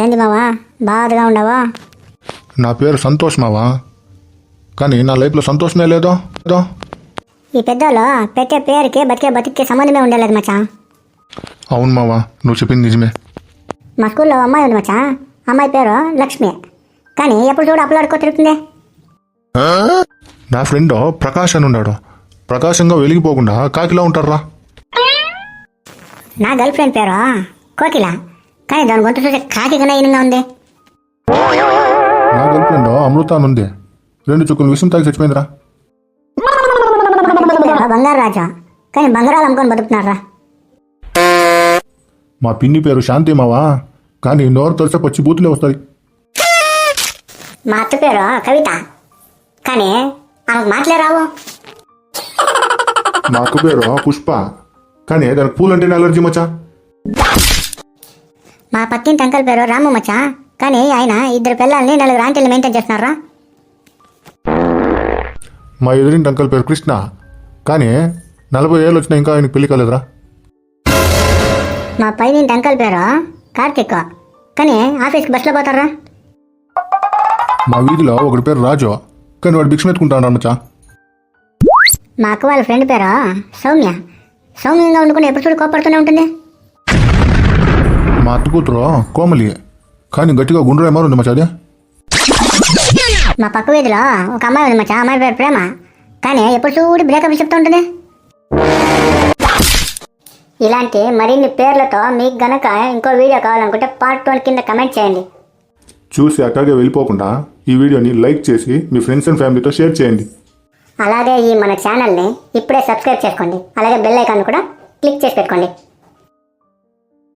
ఏంది మావా బాధగా ఉండవా? నా పేరు సంతోష్ మావా, కానీ నా లైఫ్లో సంతోషమే లేదో. ఈ పెద్దోళ్ళు పెట్టే పేరుకి బతికే బతికే సంబంధమే ఉండలేదు మచ్చా. అవును మావా, నువ్వు చెప్పింది నిజమే. మా స్కూల్లో అమ్మాయి ఉంది మచ్చా, అమ్మాయి పేరు లక్ష్మి, కానీ ఎప్పుడు చూడు అప్లోడ్కో తిరుగుతుంది. నా ఫ్రెండ్ ప్రకాష్ అని ఉన్నాడు, ప్రకాశంగా వెలిగిపోకుండా కాకిలా ఉంటారా. నా గర్ల్ ఫ్రెండ్ పేరు కోకిల, కానీ దాని గొంతు చూసి కాకి కన్నా ఈనంగా ఉంది. నా గర్ల్ ఫ్రెండ్ అమృత అని ఉంది, 2 చుక్కలు విషయం తాగి చచ్చిపోయిందిరా. బంగారు రాజా, కానీ బంగారాలు అమ్ముకొని బతుకుతున్నారా. మా పిన్ని పేరు శాంతి మావా, కానీ నోరు తడిసే పచ్చి బూతులే వస్తుంది. మా అత్త పేరు కవిత, కానీ ఆమెకు మాటలే రావు. మా అక్క పేరు పుష్ప, కానీ దానికి పూలంటేనే అలర్జీ మచ్చా. మా పక్కింటి అంకల్ పేరు రాము మచ్చా, కానీ ఆయన 2 పిల్లల్ని 4 ఆంటీలు మెయింటైన్ చేస్తున్నారా. మా ఎదురింటి అంకల్ పేరు కృష్ణ, కానీ 40 ఏళ్ళు వచ్చినా ఇంకా ఆయనకు పెళ్లి కాలేదురా. మా పైనింటి అంకల్ పేరు కార్తిక్, కానీ ఆఫీస్కి బస్సులో పోతారా. మా వీధిలో ఒకటి పేరు రాజు, కానీ వాడు భిక్ష మెత్తుకుంటాడు మచ్చా. మా అక్క వాళ్ళ ఫ్రెండ్ పేరు సౌమ్య, సౌమ్యంగా వండుకుని ఎప్పుడు చూడు కోపడుతూనే ఉంటుంది. మా అత్త కూతురు కోమలి, కానీ గట్టిగా గుండ్ర ఏమారు ఉంది మచ్చా. అదే మా పక్క వీధిలో ఒక అమ్మాయి ఉంది మచ్చా, అమ్మాయి పేరు ప్రేమ, కానీ ఎప్పుడు చూడు బ్రేకప్ చెప్తూ ఉంటుంది. ఇలాంటి మరిన్ని పేర్లతో మీకు గనక ఇంకో వీడియో కావాలనుకుంటే పార్ట్ 1 కింద కమెంట్ చేయండి. చూసి అట్లాగే వెళ్ళిపోకుండా ఈ వీడియోని లైక్ చేసి మీ ఫ్రెండ్స్ అండ్ ఫ్యామిలీతో షేర్ చేయండి. అలాగే ఈ మన ఛానల్ని ఇప్పుడే సబ్స్క్రైబ్ చేసుకోండి, అలాగే బెల్ ఐకాన్ కూడా క్లిక్ చేసి పెట్టుకోండి.